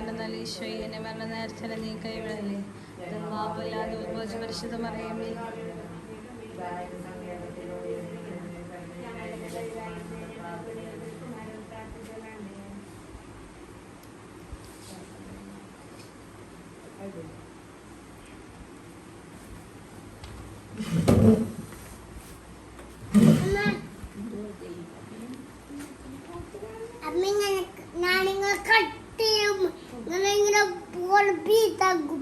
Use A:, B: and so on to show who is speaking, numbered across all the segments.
A: തമ്പുരാന്റെ നല്ല ഈശോയെ മരണ നേരത്തെ നീ കൈവിടല്ലേ. ദൈവാബല്ലാതെ ഉദ്ഭവിച്ച പരിശുദ്ധ മറിയമേ,
B: ഞാനിങ്ങനെ കട്ട് ചെയ്യും, ഇങ്ങനെ പൊളിപ്പിത്താക്കും.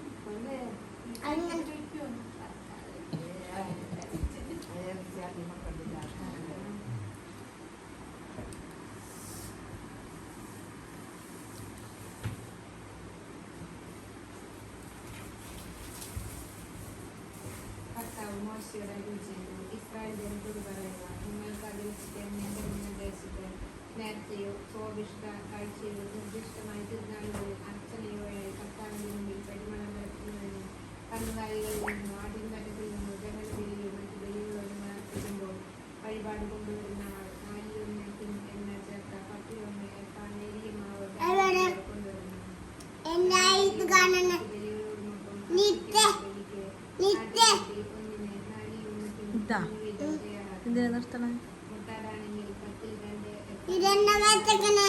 C: മോശയുടെ രുചിയും ഇസ്രായേൽ ജനത്തോട് പറയുക, നിങ്ങൾക്ക് അത് വെച്ചിട്ട് എന്റെ നിർദ്ദേശിച്ച് നേരത്തെയോ സ്വാഭിഷ്ട കാഴ്ചയോ നിർദ്ദിഷ്ടമായ തിരുനാളുകളിൽ അർച്ചനയോയായി കർത്താവിന്റെ മുമ്പിൽ പരിമളം പരത്തുന്നതിനും കന്നുകാലികളിൽ നിന്നും ആട്ടിൻപറ്റത്തിൽ നിന്നും ജനബലിയോ മറ്റു ബലികളോടും അർപ്പിക്കുമ്പോൾ വഴിപാട് കൊണ്ടുവരുന്ന ആൾ 4 എണ്ണ ചേർത്ത 10 എത്താൻ നേരിയ മാവ് കൊണ്ടുവരുന്നു.
A: എന്തിനാ നിർത്തണേ?
B: ഇതെന്നെ